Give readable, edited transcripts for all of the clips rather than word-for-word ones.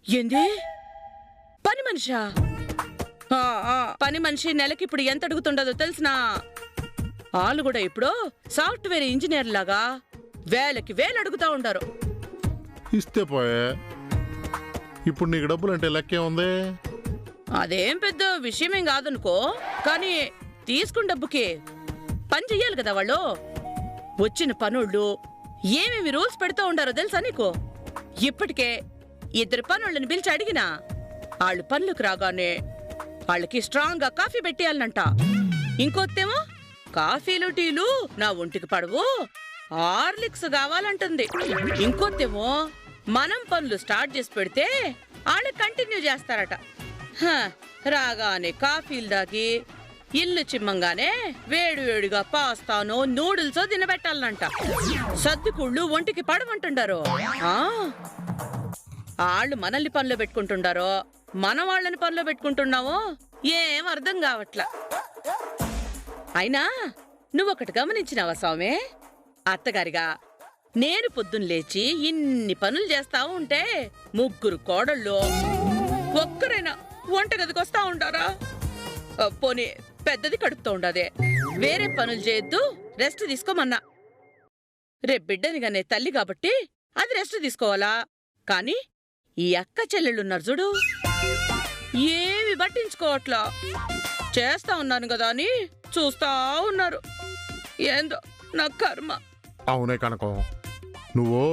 ఏంది పని మనిషా? పని మనిషి నెలకి ఇప్పుడు ఎంత అడుగుతుండదో తెలిసినా? వాళ్ళు కూడా ఇప్పుడు సాఫ్ట్వేర్ ఇంజనీర్ లాగా వేలకి వేలు అడుగుతా ఉండారు. ఇస్తే పోయే, ఇప్పుడు నీకు డబ్బులంటే లెక్కే ఉంది. అదేం పెద్ద విషయమేం కాదనుకో, కానీ తీసుకున్న డబ్బుకి పని చెయ్యాలి కదా వాళ్ళు. వచ్చిన పనుళ్ళు ఏమేమి రూల్స్ పెడతా ఉండారో తెలుసా నీకు? ఇప్పటికే 2 పనుళ్ళని పిలిచి అడిగినా వాళ్ళు పనులకు రాగానే వాళ్ళకి స్ట్రాంగ్ గా కాఫీ పెట్టేయాలంట. ఇంకొత్తేమో కాఫీలు టీలు నా ఒంటికి పడవు, హార్లిక్స్ కావాలంటుంది. ఇంకొత్తేమో మనం పనులు స్టార్ట్ చేసి పెడితే వాళ్ళు కంటిన్యూ చేస్తారట. రాగానే కాఫీలు దాగి ఇల్లు చిమ్మంగానే వేడివేడిగా పాస్తానో నూడిల్సో తినబెట్టాలంట. సర్దికుళ్ళు ఒంటికి పడమంటుండారు. వాళ్ళు మనల్ని పనిలో పెట్టుకుంటుండారో మన వాళ్ళని పనిలో పెట్టుకుంటున్నావో ఏం అర్థం కావట్లా. అయినా నువ్వొకటి గమనించినావా స్వామి? అత్తగారిగా నేను పొద్దున్న లేచి ఇన్ని పనులు చేస్తా ఉంటే 3 కోడళ్ళు ఒక్కరైనా వంటగదికొస్తా ఉంటారా? పోనీ పెద్దది కడుపుతూ ఉండదే, వేరే పనులు చేయొద్దు, రెస్ట్ తీసుకోమన్నా. రేపు బిడ్డనిగానే తల్లి కాబట్టి అది రెస్ట్ తీసుకోవాలా. కాని ఈ అక్క చెల్లెళ్ళున్నారు చూడు, ఏమి పట్టించుకోవట్లా. చేస్తా ఉన్నాను కదా అని చూస్తా ఉన్నారు. ఏందో నా కర్మ. అవునే కనకం, నువ్వు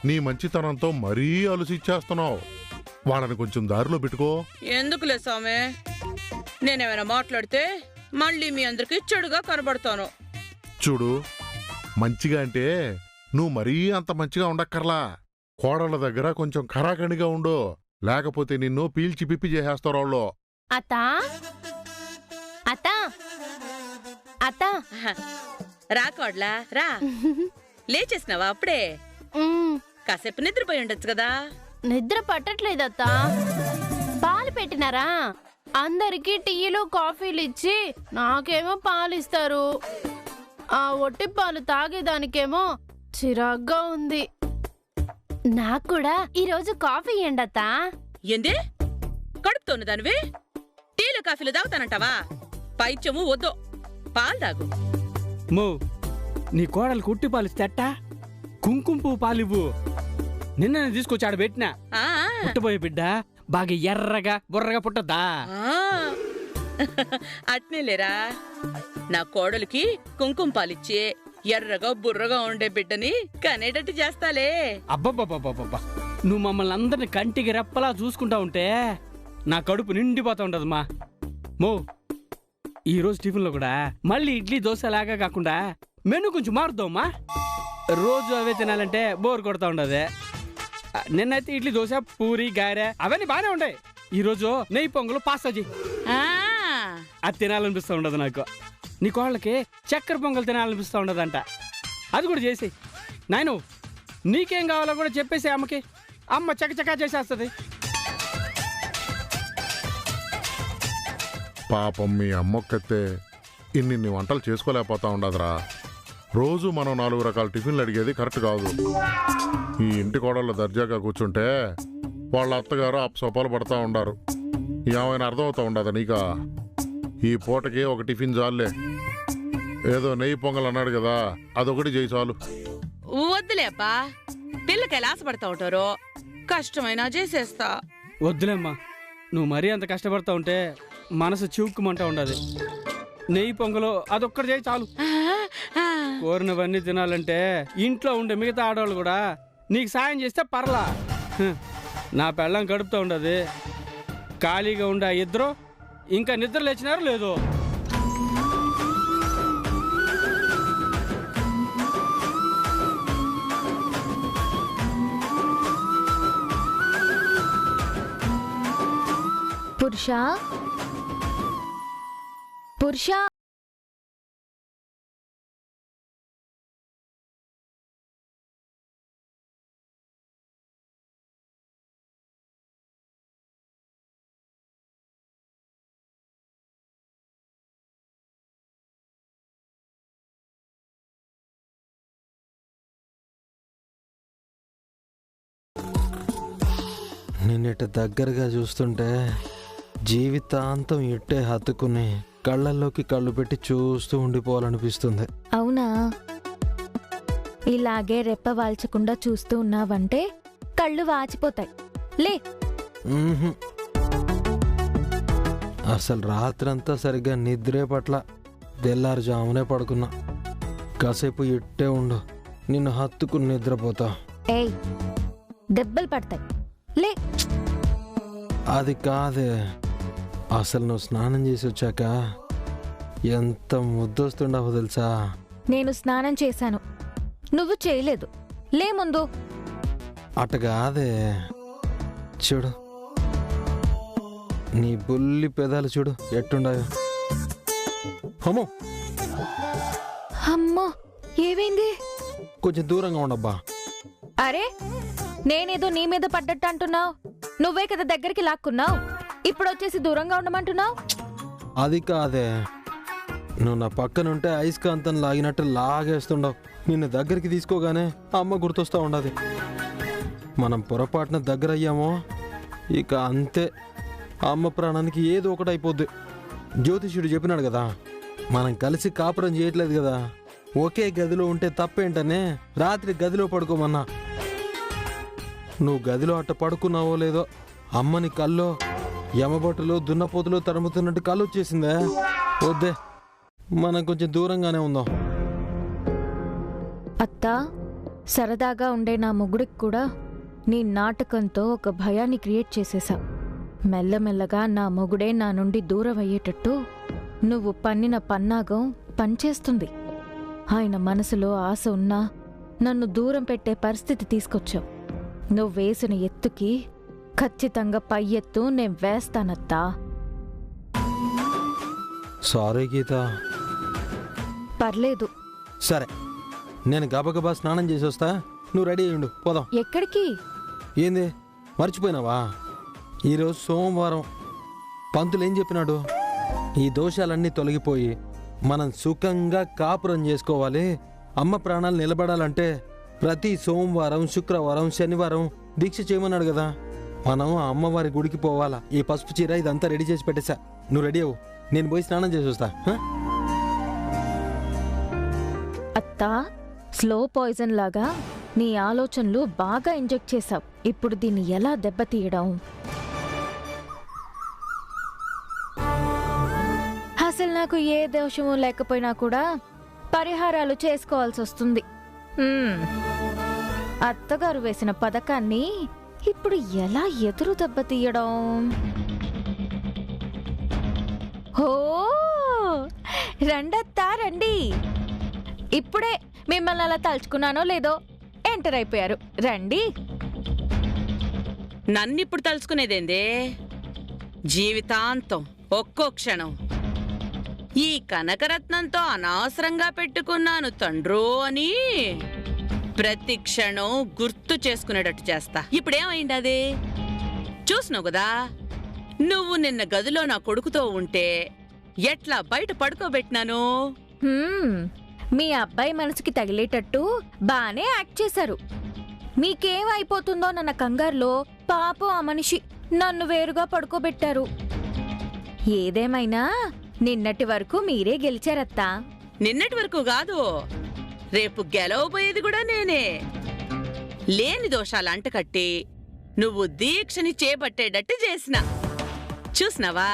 నీ మంచితనంతో మరీ అలసిచ్చేస్తున్నావు. వాళ్ళని కొంచెం దారిలో పెట్టుకో. ఎందుకులే స్వామి, నేనేమైనా మాట్లాడితే మళ్ళీ మీ అందరికి చెడుగా కనబడతాను. చూడు, మంచిగా అంటే నువ్వు మరీ అంత మంచిగా ఉండక్కర్లా. కోడళ్ళ దగ్గర కొంచెం ఖరాఖండిగా ఉండు, లేకపోతే నిన్ను పీల్చి పిప్పి చేసేస్తారు వాళ్ళు. అత్తా అత్తా అత్తా, రాకోడ్లా రా. లేచేసినావా అప్పుడే? కాసేపు నిద్రపోయి ఉండొచ్చు కదా. నిద్ర పట్టట్లేదత్తా. పాలు పెట్టినారా? అందరికి టీలు కాఫీలు ఇచ్చి నాకేమో పాలిస్తారు. ఆ ఒట్టి పాలు తాగేదానికేమో చిరాగ్గా ఉంది. నాకు కూడా ఈరోజు కాఫీ ఇయ్యండత్తా. ఏంది కడుపుతోన్న దానివి టీలు కాఫీలు తాగుతానంటావా? పైత్యము వద్దు, పాలు తాగు. నీ కోడలు కుట్టి పాలిస్తేట్టా? కుంకుమ పువ్వు పాలివ్వు. నిన్న తీసుకొచ్చాడు పెట్టినా. పుట్టబోయే బిడ్డ బాగా ఎర్రగా బుర్రగా పుట్టద్దా? అట్నే లేరా, నా కోడలికి కుంకుమ పాలిచ్చి ఎర్రగా బుర్రగా ఉండే బిడ్డని కనేటట్టు చేస్తాలే. అబ్బబ్బబ్బబ్బబ్బా, నువ్వు మమ్మల్ని అందరిని కంటికి రెప్పలా చూసుకుంటా ఉంటే నా కడుపు నిండిపోతా ఉండదమ్మా. ఈరోజు టిఫిన్లో కూడా మళ్ళీ ఇడ్లీ దోశ లాగా కాకుండా మెను కొంచెం మారుద్దామా. రోజు అవే తినాలంటే బోర్ కొడతా ఉండదు. నిన్నైతే ఇడ్లీ దోశ పూరి గారె అవన్నీ బానే ఉంటాయి. ఈరోజు నెయ్యి పొంగలు పాస్తాజీ అది తినాలనిపిస్తూ ఉండదు నాకు. నీ కోళ్ళకి చక్కెర పొంగల్ తినాలనిపిస్తూ ఉండదంట. అది కూడా చేసి నాయను నీకేం కావాలో కూడా చెప్పేసి అమ్మకి, అమ్మ చకచకా చేసేస్తుంది. పాపం మీ అమ్మొక్కతే ఇన్ని వంటలు చేసుకోలేకపోతా ఉండదురా. రోజు మనం 4 రకాల టిఫిన్లు అడిగేది కరెక్ట్ కాదు. ఈ ఇంటి కోడళ్ళు దర్జాగా కూర్చుంటే వాళ్ళ అత్తగారు అప్సోపాలు పడతా ఉండారు. ఏమైనా అర్థమవుతా ఉండదా నీకా? ఈ పూటకి ఒక టిఫిన్ చాలులే. ఏదో నెయ్యి పొంగల్ అన్నాడు కదా, అదొకటి చేయి చాలు. వద్దులేపా, పిల్లకాయలు ఆశపడతా ఉంటారు, కష్టమైనా చేసేస్తా. వద్దులేమ్మా, నువ్వు మరీ అంత కష్టపడతా ఉంటే మనసు చివుక్కుమంటా ఉండదు. నెయ్యి పొంగలు అదొక్కటి చేయి చాలు. కోరినవన్నీ తినాలంటే ఇంట్లో ఉండే మిగతా ఆడవాళ్ళు కూడా నీకు సాయం చేస్తే పర్లా. నా పెళ్ళం గడుపుతూ ఉండదు. ఖాళీగా ఉండే ఇద్దరు ఇంకా నిద్ర లేచినారు లేదు. పురుషా పురుషా నిన్నిట దగ్గరగా చూస్తుంటే జీవితాంతం ఇట్టే హత్తుకుని కళ్ళల్లోకి కళ్ళు పెట్టి చూస్తూ ఉండిపోవాలనిపిస్తుంది. అవునా? ఇలాగే రెప్ప వాల్చకుండా చూస్తూ ఉన్నావంటే కళ్ళు వాచిపోతాయి. లే. మ్మ్హ్మ్. అసలు రాత్రంతా సరిగ్గా నిద్రే పట్ల తెల్లారుజామునే పడుకున్నా. కాసేపు ఇట్టే ఉండు, నిన్ను హత్తుకుని నిద్రపోతా. ఏయ్, దెబ్బలు పడతాయి. లే. అది కాదే, అసలు నువ్వు స్నానం చేసి వచ్చాక ఎంత ముద్దొస్తుండవు తెలుసా? నేను స్నానం చేశాను, నువ్వు చేయలేదు. లే ముందు. అట కాదే, చూడు నీ బుల్లి పెదాలు చూడు ఎట్టుండాయో. అమ్మో, అమ్మో, ఏమైంది? కొంచెం దూరంగా ఉండబ్బా. అరే, నేనేదో నీ మీద పడ్డట్టు అంటున్నావు. నువ్వే కదా దగ్గరికి లాక్కున్నావు, ఇప్పుడు వచ్చేసి దూరంగా ఉండమంటున్నావు. అది కాదే, నువ్వు నా పక్కనుంటే అయస్కాంతం లాగినట్టు లాగేస్తుండవు. నిన్ను దగ్గరికి తీసుకోగానే అమ్మ గుర్తొస్తా ఉండదు. మనం పొరపాటున దగ్గర అయ్యామో ఇక అంతే, అమ్మ ప్రాణానికి ఏదో ఒకటి అయిపోద్ది. జ్యోతిష్యుడు చెప్పినాడు కదా, మనం కలిసి కాపురం చేయట్లేదు కదా, ఒకే గదిలో ఉంటే తప్పేంటనే రాత్రి గదిలో పడుకోమన్నా. నువ్వు గదిలో అట్ట పడుకున్నావో లేదో, అమ్మని కల్లో యమబొట్టులో దున్నపోతులో తరుముతున్నట్టు కళ్ళు వచ్చేసిందే. వద్దే, మనం కొంచెం దూరంగానే ఉందాం. అత్తా, సరదాగా ఉండే నా మొగుడికి కూడా నీ నాటకంతో ఒక భయాన్ని క్రియేట్ చేసేశా. మెల్లమెల్లగా నా మొగుడే నా నుండి దూరం అయ్యేటట్టు నువ్వు పన్నిన పన్నాగం పనిచేస్తుంది. ఆయన మనసులో ఆశ ఉన్నా నన్ను దూరం పెట్టే పరిస్థితి తీసుకొచ్చావు. నువ్వేసిన ఎత్తుకి ఖచ్చితంగా పై ఎత్తు నేను వేస్తానత్తా. సారీ గీత. పర్లేదు. సరే, నేను గబగబా స్నానం చేసి వస్తా, నువ్వు రెడీ అయ్యిండు, పోదాం. ఎక్కడికి? ఏంది, మర్చిపోయినావా? ఈరోజు సోమవారం. పంతులు ఏం చెప్పినాడు? ఈ దోషాలన్నీ తొలగిపోయి మనం సుఖంగా కాపురం చేసుకోవాలి, అమ్మ ప్రాణాలు నిలబడాలంటే ప్రతి సోమవారం, శుక్రవారం, శనివారం దీక్ష చేయమన్నాడు కదా. మనం ఆ అమ్మవారి గుడికి పోవాలా. ఈ పసుపు చీర ఇదంతా రెడీ చేసి పెట్టేశా, నువ్వు రెడీ అవ్వు, నేను పోయి స్నానం చేసి వస్తా. అత్తా, స్లో పాయిజన్ లాగా నీ ఆలోచనలు బాగా ఇంజెక్ట్ చేశావు. ఇప్పుడు దీన్ని ఎలా దెబ్బతీయడం? అసలు నాకు ఏ దోషము లేకపోయినా కూడా పరిహారాలు చేసుకోవాల్సి వస్తుంది. అత్తగారు వేసిన పథకాన్ని ఇప్పుడు ఎలా ఎదురు దెబ్బతీయడం? ఓ, రండత్తా రండి. ఇప్పుడే మిమ్మల్ని అలా తలుచుకున్నానో లేదో ఎంటర్ అయిపోయారు. రండి. నన్నిప్పుడు తలుచుకునేదేందే? జీవితాంతం ఒక్కో క్షణం ఈ కనకరత్నంతో అనవసరంగా పెట్టుకున్నాను తండ్రో అని ప్రతి క్షణం గుర్తు చేసుకునేటట్టు చేస్తా. ఇప్పుడేమైంది అది? చూసినావు కదా, నువ్వు నిన్న గదిలో నా కొడుకుతో ఉంటే ఎట్లా బయట పడుకోబెట్టినాను. మీ అబ్బాయి మనసుకి తగిలేటట్టు బానే యాక్ట్ చేశారు. మీకేమైపోతుందో నన్న కంగారులో పాపం ఆ మనిషి నన్ను వేరుగా పడుకోబెట్టారు. ఏదేమైనా నిన్నటి వరకు మీరే గెలిచారత్తా. నిన్నటి వరకు కాదు, రేపు గెలవబోయేది కూడా నేనే. లేని దోషాలు అంటకట్టి నువ్వు దీక్షని చేపట్టేటట్టు చేసిన. చూసినావా,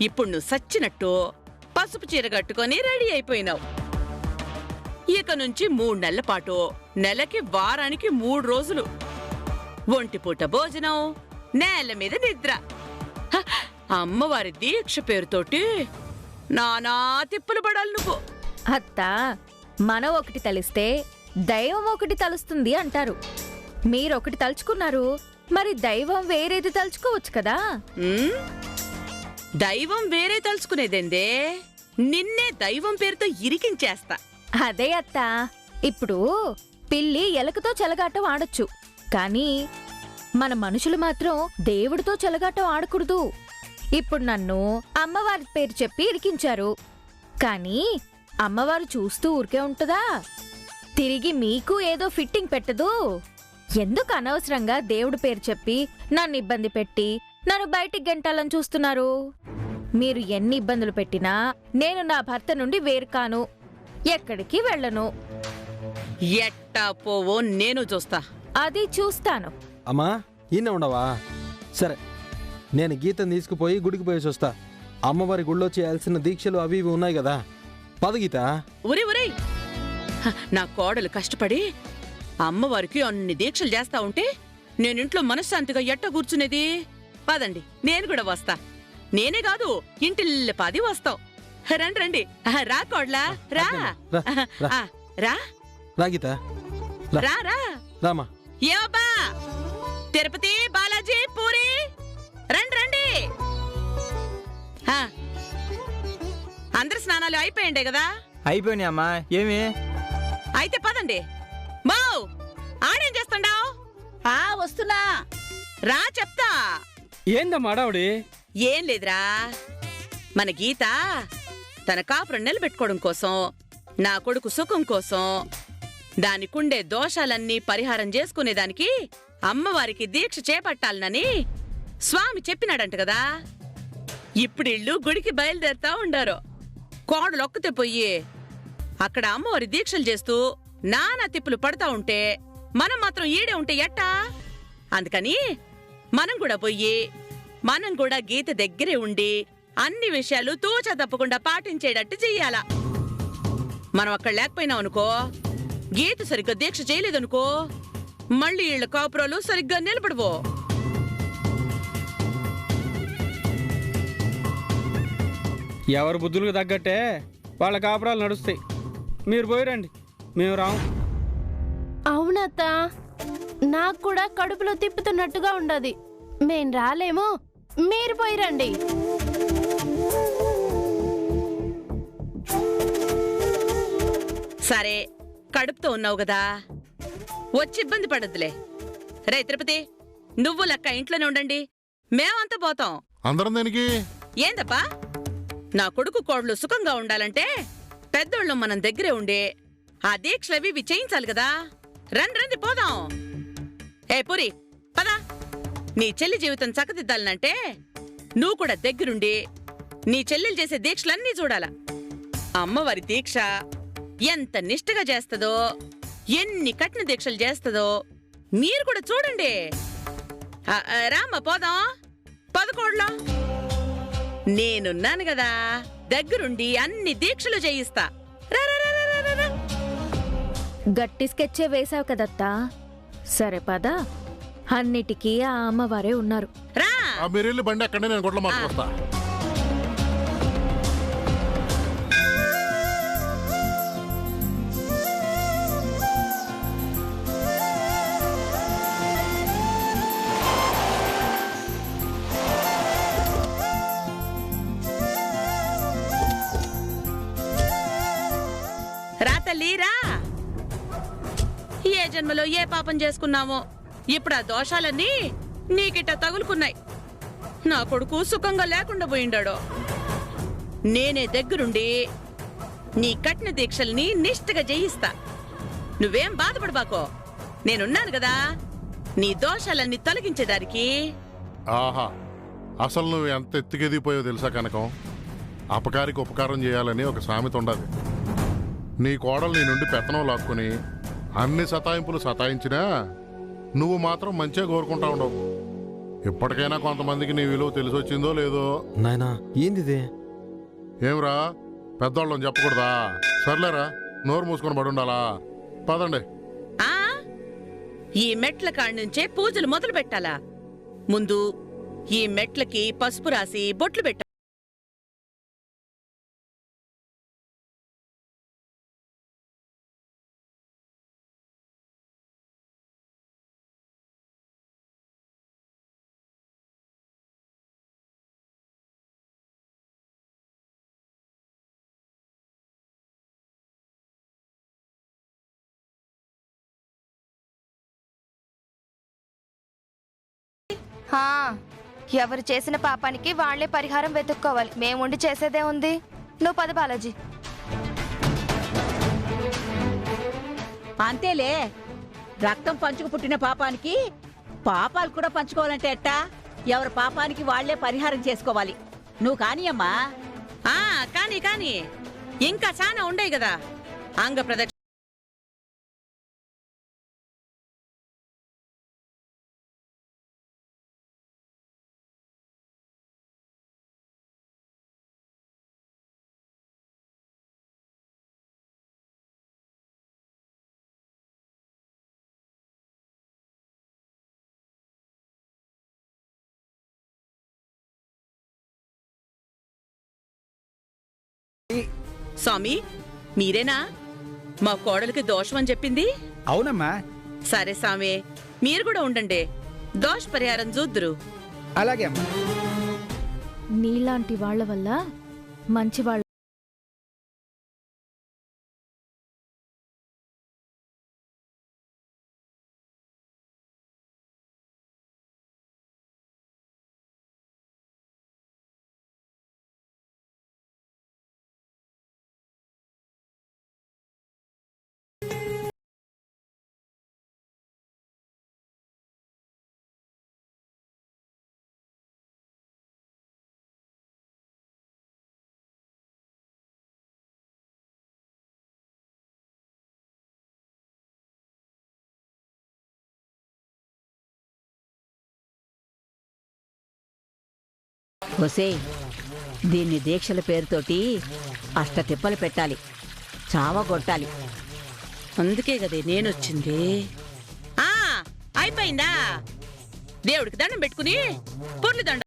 ఇప్పుడు నువ్వు సచ్చినట్టు పసుపు చీర కట్టుకొని రెడీ అయిపోయినావు. ఇక నుంచి 3 నెలల పాటు నెలకి వారానికి 3 రోజులు ఒంటిపూట భోజనం, నేల మీద నిద్ర. అమ్మవారి దీక్ష పేరుతోటి నానా తిప్పులు పడాలి నువ్వు. అత్తా, మనం ఒకటి తలిస్తే దైవం ఒకటి తలుస్తుంది అంటారు. మీరొకటి తలుచుకున్నారు, మరి దైవం వేరేది తలుచుకోవచ్చు కదా. దైవం వేరే తలుచుకునేదేందే? నిన్నే దైవం పేరుతో ఇరికించేస్తా. అదే అత్తా, ఇప్పుడు పిల్లి ఎలకతో చెలగాటం ఆడొచ్చు, కానీ మన మనుషులు మాత్రం దేవుడితో చెలగాటం ఆడకూడదు. ఇప్పుడు నన్ను అమ్మవారి పేరు చెప్పి ఇరికించారు, కానీ అమ్మవారు చూస్తూ ఊరికే ఉంటుందా? తిరిగి మీకు ఏదో ఫిట్టింగ్ పెట్టదు. ఎందుకు అనవసరంగా దేవుడి పేరు చెప్పి నన్ను ఇబ్బంది పెట్టి నన్ను బయటికి గెంటాలని చూస్తున్నారు? మీరు ఎన్ని ఇబ్బందులు పెట్టినా నేను నా భర్త నుండి వేరు కాను, ఎక్కడికి వెళ్ళను. ఎట్టా పోవో నేను చూస్తా. అది చూస్తాను. అమ్మా ఈయన ఉండవా? సరే, నేను గీతను తీసుకుపోయి గుడికి పోయేసి వస్తా. అమ్మవారి గుళ్ళో చేయాల్సిన దీక్షలు అవి ఇవి ఉన్నాయి కదా. పద గీత. ఉరి ఉరి, నా కోడలు కష్టపడి అమ్మవారికి అన్ని దీక్షలు చేస్తా ఉంటే నేనింట్లో మనశ్శాంతిగా ఎట్ట కూర్చునేది? పదండి, నేను కూడా వస్తా. నేనే కాదు, ఇంటిల్లి 10 వస్తాం. రండి రండి, రా కోడ్లా రా. రా, రా. ఆ, రా రా గీత, రా రా. రామా. ఏమబ్బా, తిరుపతి బాలాజీ పూరి, రండి రండి. ఆ, అందరి స్నానాలు అయిపోయిండే కదా? అయిపోయినాయి అమ్మా. ఏమి? అయితే పదండి. మో, ఆడేం చేస్తుండావు? వస్తున్నా, రా చెప్తా. ఏందమ్మా అడావుడి? ఏం లేదురా, మన గీత తన కాపురం నిలబెట్టుకోవడం కోసం, నా కొడుకు సుఖం కోసం, దానికుండే దోషాలన్నీ పరిహారం చేసుకునేదానికి అమ్మవారికి దీక్ష చేపట్టాలనని స్వామి చెప్పినాడంట కదా. ఇప్పుడిళ్ళు గుడికి బయలుదేరుతా ఉండారు. కోడలొక్కతే పోయి అక్కడ అమ్మవారి దీక్షలు చేస్తూ నానా తిప్పులు పడతా ఉంటే మనం మాత్రం ఈడే ఉంటే ఎట్టా? అందుకని మనం కూడా పోయి మనం కూడా గీత దగ్గరే ఉండి అన్ని విషయాలు తూచా తప్పకుండా పాటించేటట్టు చెయ్యాల. మనం అక్కడ లేకపోయినాం అనుకో, గీత సరిగ్గా దీక్ష చేయలేదనుకో, మళ్ళీ వీళ్ళ కాపురాలు సరిగ్గా నిలబడవు. ఎవరి బుద్ధులకు తగ్గట్టే వాళ్ళ కాపురాలు నడుస్తాయి. మీరు పోయిరండి, మేము రాము. అవునత్త, నాకు కూడా కడుపులో తిప్పుతున్నట్టుగా ఉండదు. మేం రాలేము, మీరు పోయిరండి. సరే, కడుపుతో ఉన్నావు కదా, వచ్చి ఇబ్బంది పడద్దులే. రే తిరుపతి, నువ్వు లెక్క ఇంట్లోనే ఉండండి, మేమంతా పోతాం. అందరం దేనికి? ఏందప్పా, నా కొడుకు కోడలు సుఖంగా ఉండాలంటే పెద్దోళ్ళు మనం దగ్గరే ఉండి ఆ దీక్షలవి ఇవి చేయించాలి కదా. రండి రండి పోదాం. ఏ పూరి, పదా. నీ చెల్లి జీవితం చక్కదిద్దాలనంటే నువ్వు కూడా దగ్గరుండి నీ చెల్లెలు చేసే దీక్షలన్నీ చూడాల. అమ్మవారి దీక్ష ఎంత నిష్ఠగా చేస్తదో, ఎన్ని కఠిన దీక్షలు చేస్తదో మీరు కూడా చూడండి. రామ్మ పోదాం, పదకోడ్లా. నేనున్నాను కదా, దగ్గరుండి అన్ని దీక్షలు చేయిస్తా. రా రా రా రా రా రా. గట్టి స్కెచ్చే వేశావు కదత్తా. సరే పద, అన్నిటికీ ఆ అమ్మవారే ఉన్నారు. రా. మీరు వెళ్ళి బండి అక్కడే, నేను గుడ్ల మాకు వస్తా. రా తల్లి రా. ఏ జన్మలో ఏ పాపం చేసుకున్నామో ఇప్పుడు ఆ దోషాలన్నీ నీకిట్ట తగులుకున్నాయి. నా కొడుకు సుఖంగా లేకుండా పోయిండాడు. నేనే దగ్గరుండి నీ కఠిన దీక్షల్ని నిష్ఠగా జయిస్తా. నువ్వేం బాధపడబాకో, నేనున్నాను కదా నీ దోషాలన్నీ తొలగించేదానికి. ఆహా, అసలు నువ్వు ఎంత ఎత్తుకెదిగిపోయావు తెలుసా కనకం? అపకారికి ఉపకారం చేయాలని ఒక సామెత ఉండదు. నీ కోడలు నీ నుండి పెత్తనం లాక్కుని అన్ని సతాయింపులు సతాయించినా నువ్వు మాత్రం మంచిగా కోరుకుంటా ఉండవు. ఇప్పటికైనా కొంతమందికి నీ విలువ తెలిసొచ్చిందో లేదో. నాయనా ఏందిది? ఏమిరా, పెద్దోళ్ళని చెప్పకూడదా? సర్లేరా, నోరు మూసుకొని పడుండాలా. పదండి. ఆ ఈ మెట్ల కాడ్నుంచే పూజలు మొదలు పెట్టాలా? ముందు ఈ మెట్లకి పసుపు రాసి బొట్లు పెట్టాలి. ఎవరు చేసిన పాపానికి వాళ్లే పరిహారం వెతుక్కోవాలి. మేముండి చేసేదే ఉంది. నువ్వు పద బాలాజీ. అంతేలే, రక్తం పంచుకు పుట్టిన పాపానికి పాపాలు కూడా పంచుకోవాలంటే ఎట్టా? పాపాలు కూడా పంచుకోవాలంటే ఎట్టా? ఎవరి పాపానికి వాళ్లే పరిహారం చేసుకోవాలి. నువ్వు కాని అమ్మా. కానీ కానీ ఇంకా చాలా ఉండేవి కదా. అంగ ప్రదక్షిణ, స్వామి మీరేనా మా కోడలికి దోషం అని చెప్పింది? అవునమ్మా. సరే స్వామి, మీరు కూడా ఉండండి, దోష పరిహారం చూద్దురు. అలాగే అమ్మా. నీలాంటి వాళ్ళ వల్ల మంచి వాళ్ళ ఒసే, దీన్ని దీక్షల పేరుతోటి అష్టతిప్పలు పెట్టాలి, చావగొట్టాలి. అందుకే కదే నేనొచ్చింది. అయిపోయిందా? దేవుడికి దండం పెట్టుకుని పొర్లు దండ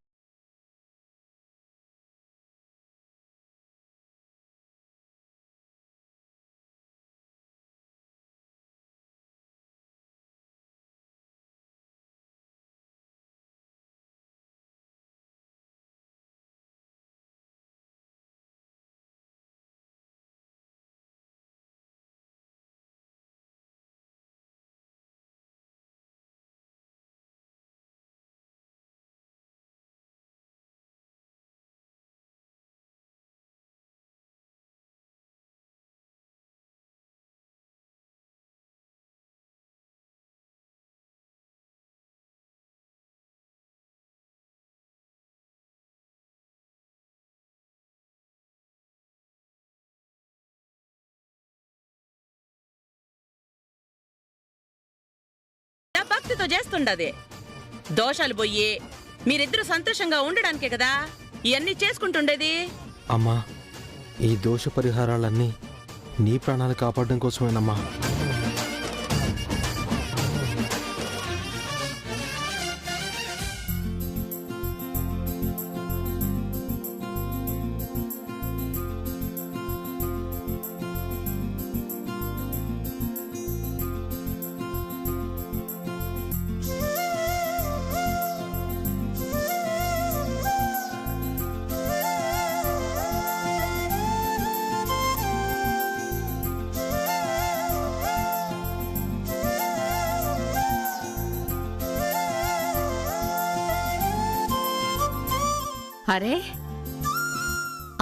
భక్తితో చేస్తుండది. దోషాలు పోయి మీరిద్దరు సంతోషంగా ఉండడానికే కదా ఇవన్నీ చేసుకుంటుండేది. అమ్మా, ఈ దోష పరిహారాలన్నీ నీ ప్రాణాలు కాపాడడం కోసమేనమ్మా. అరే,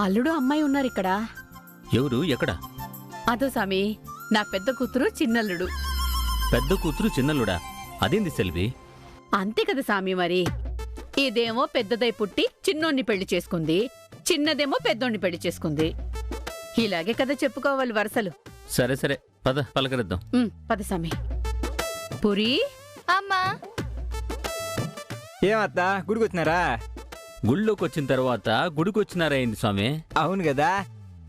అల్లుడు అమ్మాయి ఉన్నారు ఇక్కడ. ఎవరు? ఎక్కడ? అదో స్వామి, నా పెద్ద కూతురు చిన్నల్లుడు. పెద్ద కూతురు చిన్నల్లుడా? అదేంది సెల్వి? అంతే కదా స్వామి మరి. ఇదేమో పెద్దదై పుట్టి చిన్నోన్ని పెళ్లి చేసుకుంది, చిన్నదేమో పెద్దోన్ని పెళ్లి చేసుకుంది. ఇలాగే కదా చెప్పుకోవాలి వరుసలు. సరే సరే, పద పలకరిద్దాం. పద స్వామి. పురి అమ్మా, ఏమత్తా గుడికి వచ్చినారా? గుళ్ళోకి వచ్చిన తర్వాత గుడికి వచ్చినారైంది స్వామి. అవును కదా,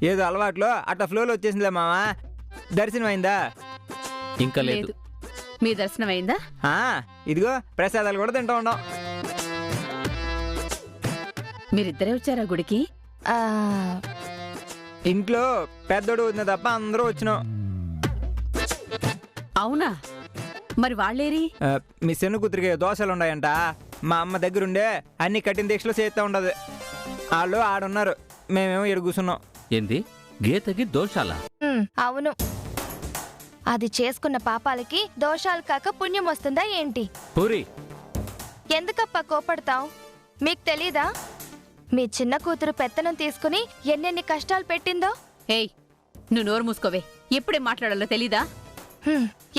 ఏదో అలవాట్లో అట్లా ఫ్లోలో వచ్చేసిందిలే మావా. దర్శనం అయిందా? ఇంకా లేదు. లేదు. మీ దర్శనం అయిందా? ఇదిగో ప్రసాదాలు కూడా తింటూ ఉన్నాం. మీరిద్దరే వచ్చారా గుడికి? ఇంట్లో పెద్దోడు వదిన తప్ప అందరూ వచ్చినాం. అవునా? మరి వాళ్ళేరి? మీ శను కూతురికి దోశలు ఉన్నాయంట. మా అమ్మ దగ్గరుండే అన్ని కఠిన దీక్షలు చేస్తూ ఉండదు. వాళ్ళు ఆడున్నారు, మేమేమో ఎడు కూర్చున్నాం. ఏంది? గీతకి దోషాలా? అవును. అది చేసుకున్న పాపాలకి దోషాలు కాక పుణ్యం వస్తుందా ఏంటి? పూరి, ఎందుకప్ప కోపడతావు? మీకు తెలీదా? మీ చిన్న కూతురు పెత్తనం తీసుకుని ఎన్నెన్ని కష్టాలు పెట్టిందో. ఏయ్, నువ్వు నోరు మూసుకోవే. ఎప్పుడే మాట్లాడాలో తెలీదా?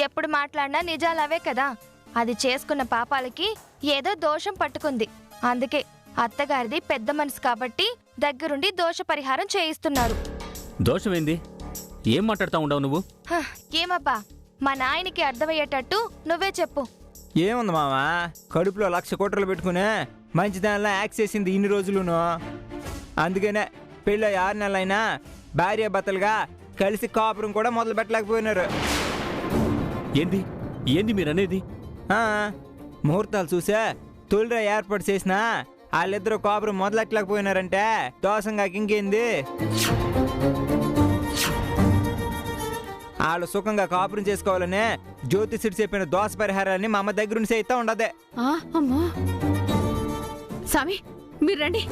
ఎప్పుడు మాట్లాడినా నిజాలు అవే కదా. అది చేసుకున్న పాపాలకి ఏదో దోషం పట్టుకుంది. అందుకే అత్తగారిది పెద్ద మనసు కాబట్టి దగ్గరుండి దోష పరిహారం చేయిస్తున్నారు. దోషమేంది? ఏం మాట్లాడుతా ఉండవు నువ్వు? ఏమబ్బా, మా నాయనకి అర్థమయ్యేటట్టు నువ్వే చెప్పు. ఏముంది మామ, కడుపులో 1,00,000 కోటలు పెట్టుకునే మంచి దానిలో యాక్ట్ చేసింది ఇన్ని రోజులును. అందుకనే పెళ్ళి 6 నెలలైనా భార్య భర్తలుగా కలిసి కాపురం కూడా మొదలు పెట్టలేకపోయినారు. ఏంది ఏంది మీరనేది? ముహూర్తాలు చూసే తొలిరా ఏర్పాటు చేసినా వాళ్ళిద్దరూ కాపురం మొదలెట్టలేకపోయినారంటే దోషంగా ఇంకేంది. వాళ్ళు సుఖంగా కాపురం చేసుకోవాలనే జ్యోతిష్యుడు చెప్పిన దోష పరిహారాన్ని మా అమ్మ దగ్గర చేయిస్తా ఉండదే. అమ్మో స్వామి, మీరు రండి.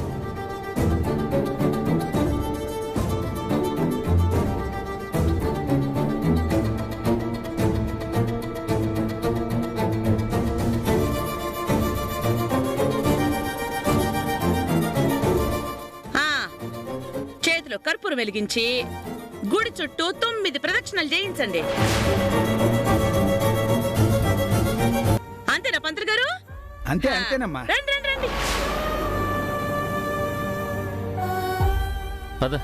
చేతిలో కర్పూరం వెలిగించి గుడి చుట్టూ 9 ప్రదక్షిణలు చేయించండి. అంతేనా పంతులు గారు? అంతేనమ్మా. రండి రండి రండి. పద.